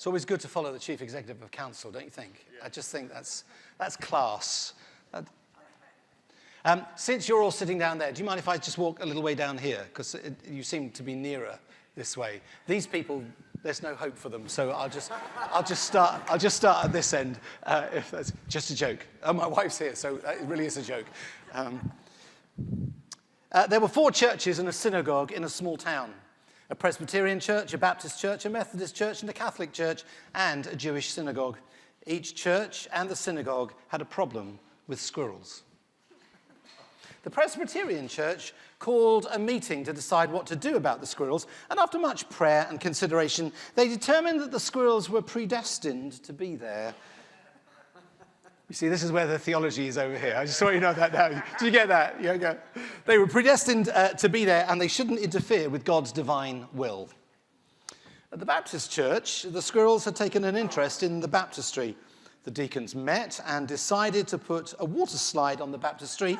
It's always good to follow the chief executive of council, don't you think? Yeah. I just think that's class. Since you're all sitting down there, do you mind if I just walk a little way down here? Because you seem to be nearer this way. These people, there's no hope for them, so I'll just start at this end. If that's just a joke. Oh, my wife's here, so it really is a joke. There were 4 churches and a synagogue in a small town: a Presbyterian church, a Baptist church, a Methodist church, and a Catholic church, and a Jewish synagogue. Each church and the synagogue had a problem with squirrels. The Presbyterian church called a meeting to decide what to do about the squirrels, and after much prayer and consideration, they determined that the squirrels were predestined to be there. You see, this is where the theology is over here. I just want you to know that now. Did you get that? Yeah, go. They were predestined to be there, and they shouldn't interfere with God's divine will. At the Baptist church, the squirrels had taken an interest in the baptistry. The deacons met and decided to put a water slide on the baptistry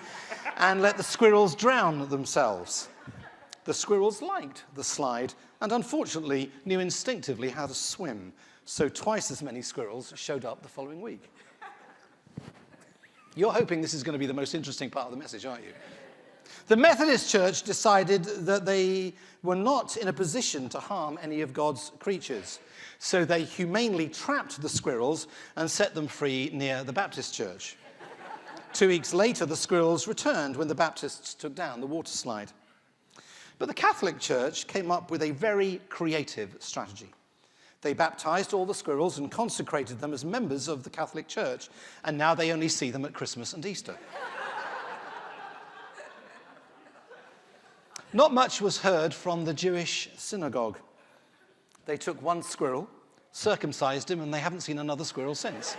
and let the squirrels drown themselves. The squirrels liked the slide and unfortunately knew instinctively how to swim, so twice as many squirrels showed up the following week. You're hoping this is going to be the most interesting part of the message, aren't you? The Methodist Church decided that they were not in a position to harm any of God's creatures, so they humanely trapped the squirrels and set them free near the Baptist Church. 2 weeks later, the squirrels returned when the Baptists took down the water slide. But the Catholic Church came up with a very creative strategy. They baptized all the squirrels and consecrated them as members of the Catholic Church, and now they only see them at Christmas and Easter. Not much was heard from the Jewish synagogue. They took one squirrel, circumcised him, and they haven't seen another squirrel since.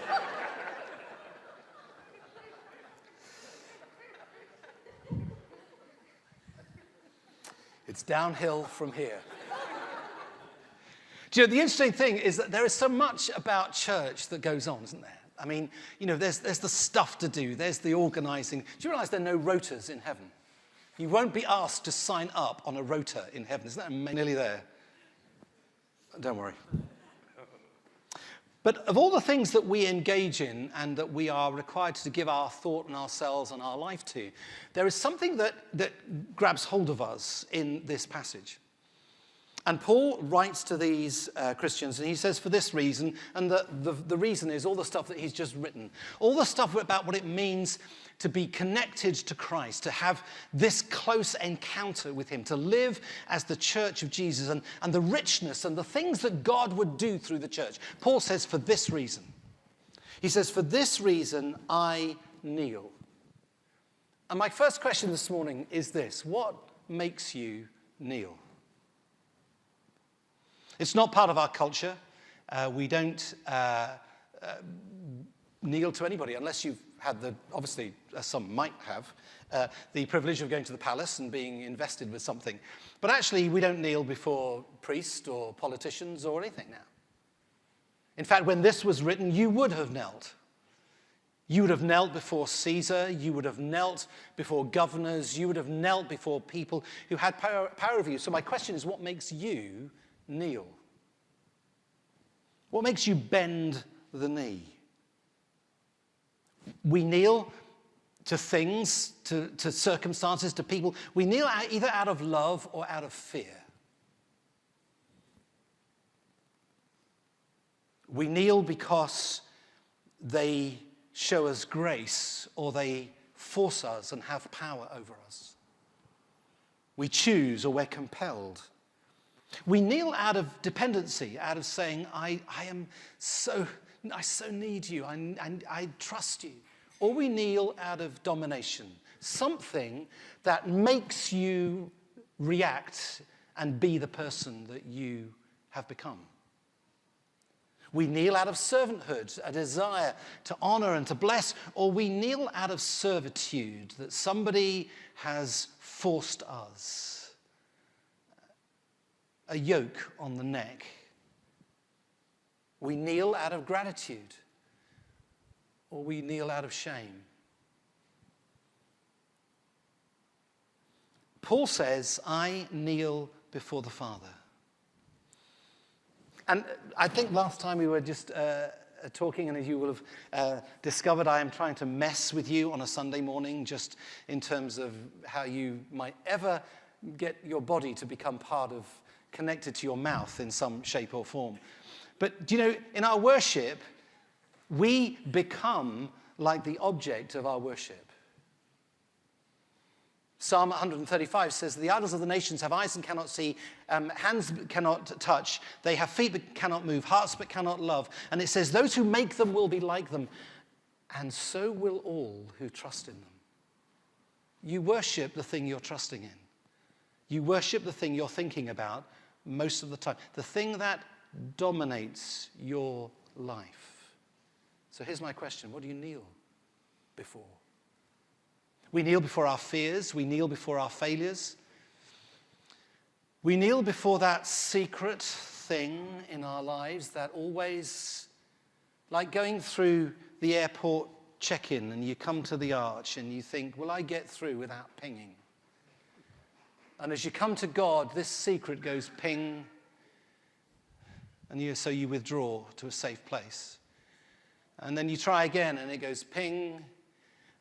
It's downhill from here. Do you know, the interesting thing is that there is so much about church that goes on, isn't there? I mean, you know, there's the stuff to do, there's the organizing. Do you realize there are no rotas in heaven? You won't be asked to sign up on a rota in heaven. Isn't that amazing? Nearly there. Don't worry. But of all the things that we engage in and that we are required to give our thought and ourselves and our life to, there is something that grabs hold of us in this passage. And Paul writes to these Christians, and he says, for this reason, and the reason is all the stuff that he's just written, all the stuff about what it means to be connected to Christ, to have this close encounter with him, to live as the church of Jesus, and the richness and the things that God would do through the church. Paul says, for this reason. He says, for this reason, I kneel. And my first question this morning is this: what makes you kneel? It's not part of our culture. We don't kneel to anybody unless you've had obviously, some might have, the privilege of going to the palace and being invested with something. But actually, we don't kneel before priests or politicians or anything now. In fact, when this was written, you would have knelt. You would have knelt before Caesar. You would have knelt before governors. You would have knelt before people who had power over you. So my question is, what makes you kneel? What makes you bend the knee? We kneel to things, to circumstances, to people. We kneel either out of love or out of fear. We kneel because they show us grace or they force us and have power over us. We choose or we're compelled. We kneel out of dependency, out of saying, I so need you, I trust you. Or we kneel out of domination, something that makes you react and be the person that you have become. We kneel out of servanthood, a desire to honor and to bless, or we kneel out of servitude, that somebody has forced us. A yoke on the neck. We kneel out of gratitude, or we kneel out of shame. Paul says, I kneel before the Father. And I think last time we were just talking, and as you will have discovered, I am trying to mess with you on a Sunday morning, just in terms of how you might ever get your body to become connected to your mouth in some shape or form. But do you know, in our worship, we become like the object of our worship. Psalm 135 says, the idols of the nations have eyes and cannot see, hands but cannot touch, they have feet but cannot move, hearts but cannot love. And it says, those who make them will be like them, and so will all who trust in them. You worship the thing you're trusting in. You worship the thing you're thinking about most of the time, the thing that dominates your life. So here's my question, what do you kneel before? We kneel before our fears. We kneel before our failures. We kneel before that secret thing in our lives that always, like going through the airport check-in and you come to the arch and you think, will I get through without pinging? And as you come to God, this secret goes ping, and so you withdraw to a safe place. And then you try again and it goes ping.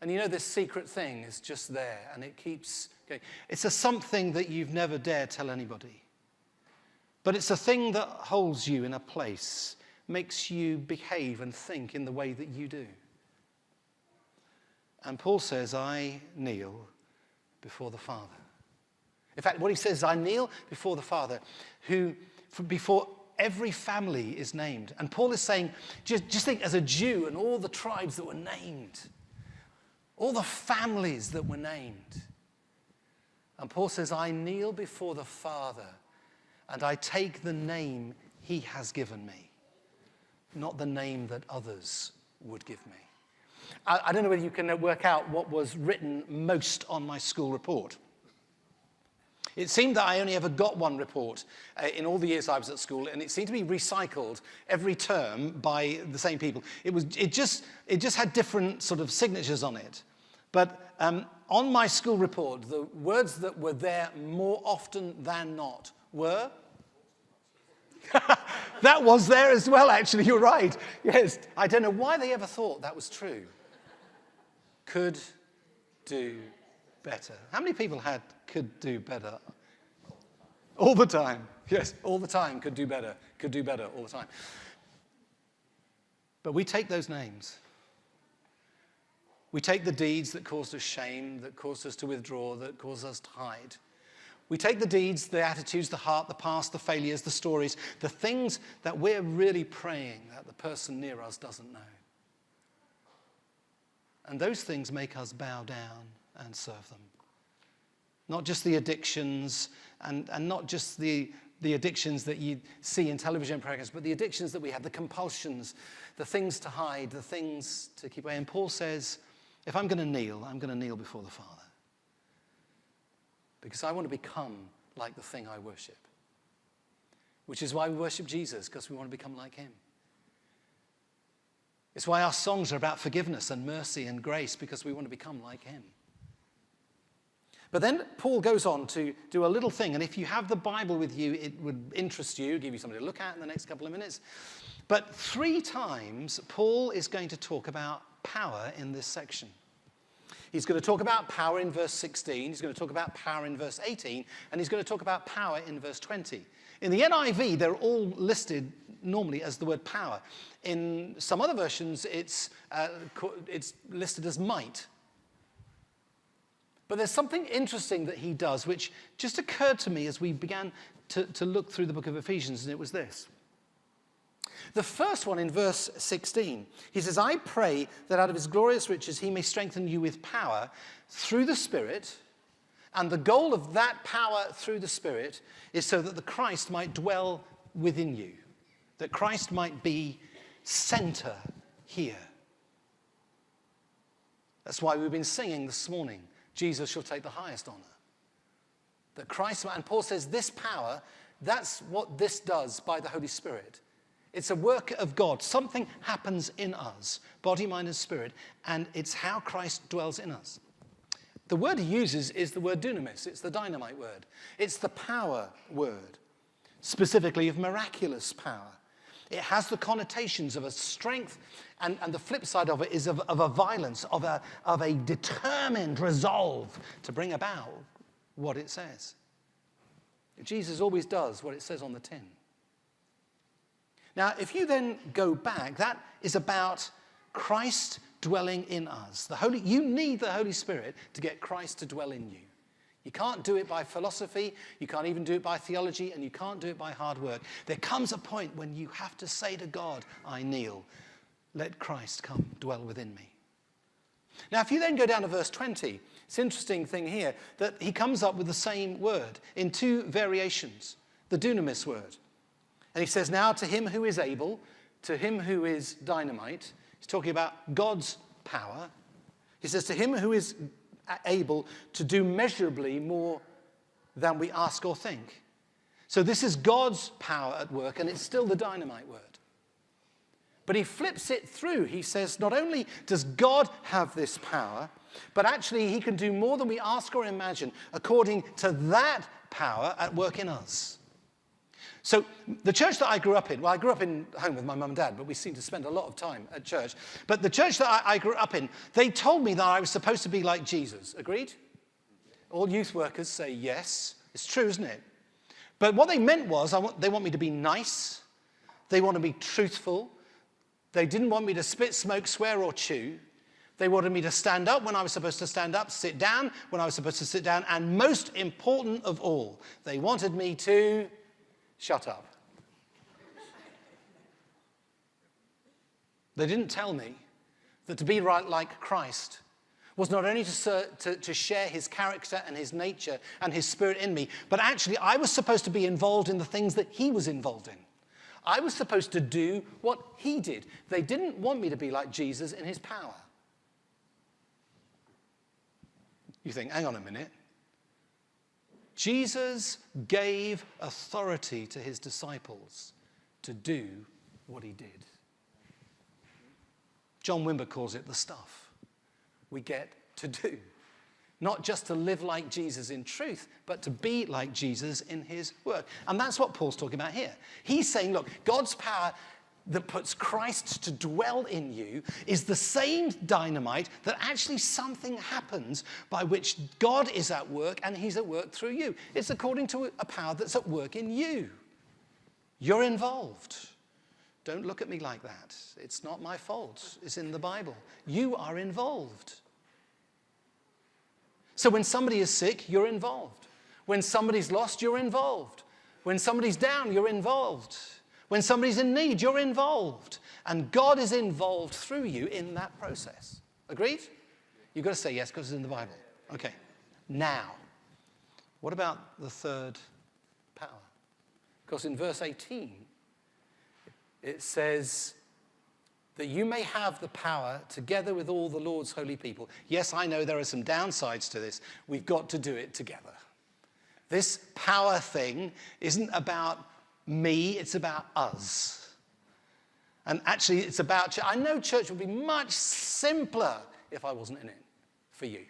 And you know this secret thing is just there, and it keeps going. It's a something that you've never dared tell anybody. But it's a thing that holds you in a place, makes you behave and think in the way that you do. And Paul says, I kneel before the Father. In fact, what he says is, I kneel before the Father, before every family is named. And Paul is saying, just think as a Jew and all the tribes that were named, all the families that were named. And Paul says, I kneel before the Father and I take the name he has given me, not the name that others would give me. I don't know whether you can work out what was written most on my school report. It seemed that I only ever got one report in all the years I was at school, and it seemed to be recycled every term by the same people. It just had different sort of signatures on it. But on my school report, the words that were there more often than not were... That was there as well, actually, you're right. Yes, I don't know why they ever thought that was true. Could do better. How many people had could do better? All the time. Yes, all the time, could do better all the time. But we take those names. We take the deeds that caused us shame, that caused us to withdraw, that caused us to hide. We take the deeds, the attitudes, the heart, the past, the failures, the stories, the things that we're really praying that the person near us doesn't know. And those things make us bow down and serve them. Not just the addictions, and not just the addictions that you see in television programs, but the addictions that we have, the compulsions, the things to hide, the things to keep away. And Paul says, if I'm going to kneel, I'm going to kneel before the Father. Because I want to become like the thing I worship. Which is why we worship Jesus, because we want to become like him. It's why our songs are about forgiveness and mercy and grace, because we want to become like him. But then Paul goes on to do a little thing, and if you have the Bible with you, it would interest you, give you something to look at in the next couple of minutes. But 3 times, Paul is going to talk about power in this section. He's going to talk about power in verse 16, he's going to talk about power in verse 18, and he's going to talk about power in verse 20. In the NIV, they're all listed normally as the word power. In some other versions, it's listed as might. But there's something interesting that he does, which just occurred to me as we began to look through the book of Ephesians, and it was this. The first one in verse 16, he says, I pray that out of his glorious riches he may strengthen you with power through the Spirit. And the goal of that power through the Spirit is so that the Christ might dwell within you, that Christ might be center here. That's why we've been singing this morning, Jesus shall take the highest honor. That Christ, and Paul says this power, that's what this does by the Holy Spirit. It's a work of God. Something happens in us, body, mind, and spirit, and it's how Christ dwells in us. The word he uses is the word dunamis. It's the dynamite word. It's the power word, specifically of miraculous power. It has the connotations of a strength, and the flip side of it is of a violence, of a determined resolve to bring about what it says. Jesus always does what it says on the tin. Now, if you then go back, that is about Christ dwelling in us. You need the Holy Spirit to get Christ to dwell in you. You can't do it by philosophy, you can't even do it by theology, and you can't do it by hard work. There comes a point when you have to say to God, I kneel, let Christ come dwell within me. Now, if you then go down to verse 20, it's an interesting thing here that he comes up with the same word in two variations, the dunamis word. And he says, now to him who is able, to him who is dynamite, he's talking about God's power. He says, to him who is able to do measurably more than we ask or think. So this is God's power at work, and it's still the dynamite word. But he flips it through. He says, not only does God have this power, but actually he can do more than we ask or imagine according to that power at work in us. So the church that I grew up in, well, I grew up in home with my mum and dad, but we seem to spend a lot of time at church. But the church that I grew up in, they told me that I was supposed to be like Jesus. Agreed? All youth workers say yes. It's true, isn't it? But what they meant was they want me to be nice. They want to be truthful. They didn't want me to spit, smoke, swear, or chew. They wanted me to stand up when I was supposed to stand up, sit down when I was supposed to sit down, and most important of all, they wanted me to shut up. They didn't tell me that to be right like Christ was not only to share his character and his nature and his spirit in me, but actually I was supposed to be involved in the things that he was involved in. I was supposed to do what he did. They didn't want me to be like Jesus in his power. You think, hang on a minute. Jesus gave authority to his disciples to do what he did. John Wimber calls it the stuff we get to do. Not just to live like Jesus in truth, but to be like Jesus in his work. And that's what Paul's talking about here. He's saying, look, God's power that puts Christ to dwell in you is the same dynamite that actually something happens by which God is at work and he's at work through you. It's according to a power that's at work in you. You're involved. Don't look at me like that. It's not my fault. It's in the Bible. You are involved. So when somebody is sick, you're involved. When somebody's lost, you're involved. When somebody's down, you're involved. When somebody's in need, you're involved. And God is involved through you in that process. Agreed? You've got to say yes because it's in the Bible. Okay. Now, what about the third power? Because in verse 18, it says that you may have the power together with all the Lord's holy people. Yes, I know there are some downsides to this. We've got to do it together. This power thing isn't about me, it's about us. And actually, it's about church. I know church would be much simpler if I wasn't in it for you.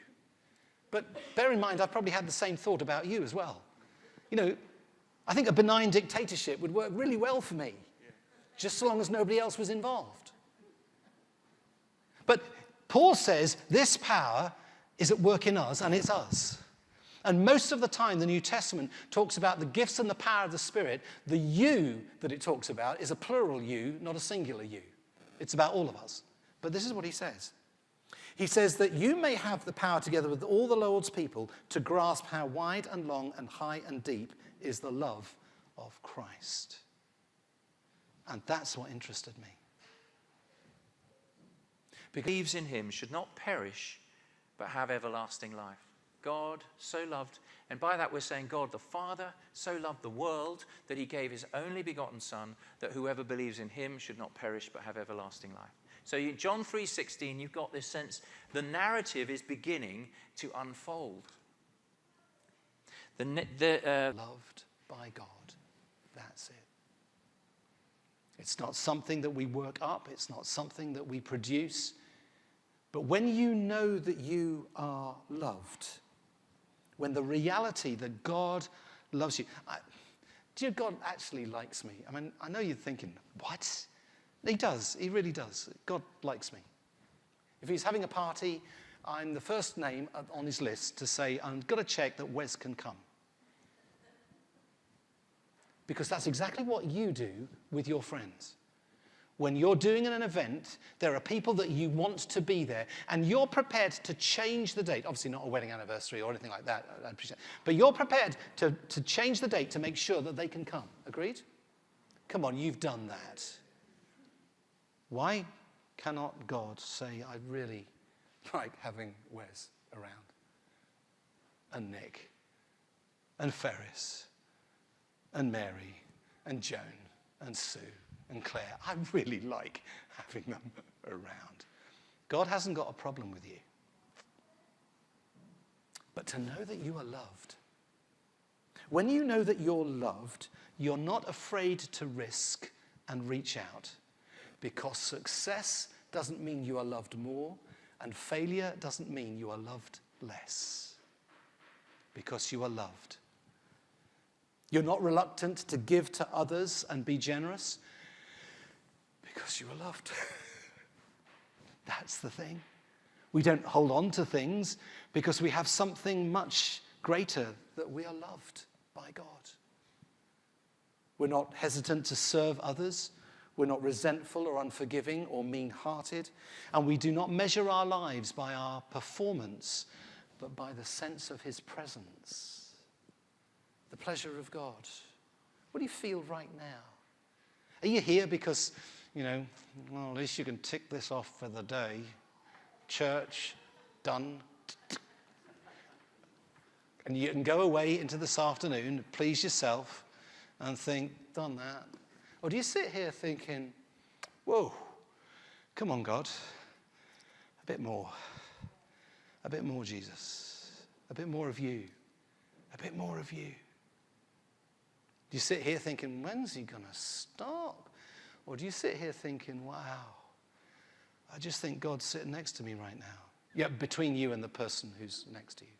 But bear in mind, I've probably had the same thought about you as well. You know, I think a benign dictatorship would work really well for me, just so long as nobody else was involved. But Paul says this power is at work in us, and it's us. And most of the time, the New Testament talks about the gifts and the power of the Spirit. The you that it talks about is a plural you, not a singular you. It's about all of us. But this is what he says. He says that you may have the power together with all the Lord's people to grasp how wide and long and high and deep is the love of Christ. And that's what interested me. Because believes in him should not perish, but have everlasting life. God so loved, and by that we're saying God the Father so loved the world that he gave his only begotten Son, that whoever believes in him should not perish but have everlasting life. So in John 3:16, you've got this sense the narrative is beginning to unfold. Loved by God. That's it. It's not something that we work up. It's not something that we produce. But when you know that you are loved, when the reality that God loves you. Do you know God actually likes me? I mean, I know you're thinking, what? He does. He really does. God likes me. If he's having a party, I'm the first name on his list to say, I've got to check that Wes can come. Because that's exactly what you do with your friends. When you're doing an event, there are people that you want to be there, and you're prepared to change the date. Obviously not a wedding anniversary or anything like that, I appreciate it. But you're prepared to change the date to make sure that they can come. Agreed? Come on, you've done that. Why cannot God say, I really like having Wes around, and Nick, and Ferris, and Mary, and Joan, and Sue, and Claire? I really like having them around. God hasn't got a problem with you. But to know that you are loved. When you know that you're loved, you're not afraid to risk and reach out. Because success doesn't mean you are loved more, and failure doesn't mean you are loved less. Because you are loved. You're not reluctant to give to others and be generous because you are loved. That's the thing. We don't hold on to things because we have something much greater, that we are loved by God. We're not hesitant to serve others. We're not resentful or unforgiving or mean-hearted. And we do not measure our lives by our performance, but by the sense of his presence. The pleasure of God. What do you feel right now? Are you here because, well, at least you can tick this off for the day. Church, done. And you can go away into this afternoon, please yourself, and think, done that. Or do you sit here thinking, whoa, come on, God, a bit more, Jesus, a bit more of you, a bit more of you. Do you sit here thinking, when's he going to stop? Or do you sit here thinking, wow, I just think God's sitting next to me right now. Yeah, between you and the person who's next to you.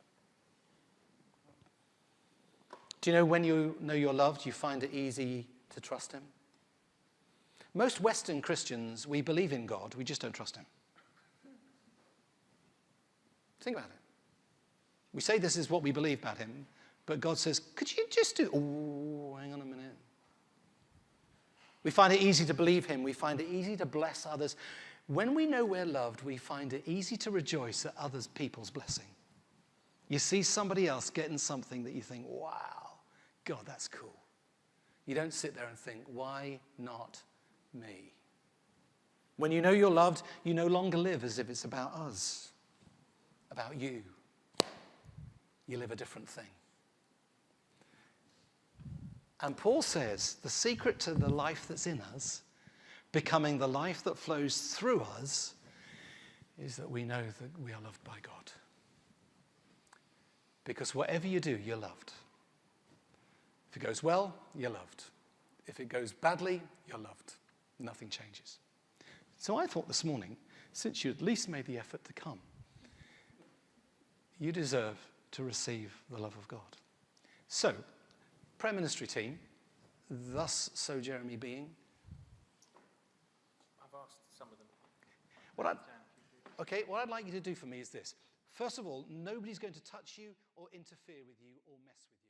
Do you know when you know you're loved, you find it easy to trust him? Most Western Christians, we believe in God, we just don't trust him. Think about it. We say this is what we believe about him, but God says, could you just do, oh, hang on a minute. We find it easy to believe him. We find it easy to bless others. When we know we're loved, we find it easy to rejoice at other people's blessing. You see somebody else getting something that you think, wow, God, that's cool. You don't sit there and think, why not me? When you know you're loved, you no longer live as if it's about us, about you. You live a different thing. And Paul says the secret to the life that's in us, becoming the life that flows through us, is that we know that we are loved by God. Because whatever you do, you're loved. If it goes well, you're loved. If it goes badly, you're loved. Nothing changes. So I thought this morning, since you at least made the effort to come, you deserve to receive the love of God. So, prayer ministry team, thus so Jeremy being. I've asked some of them. What I'd like you to do for me is this. First of all, nobody's going to touch you or interfere with you or mess with you.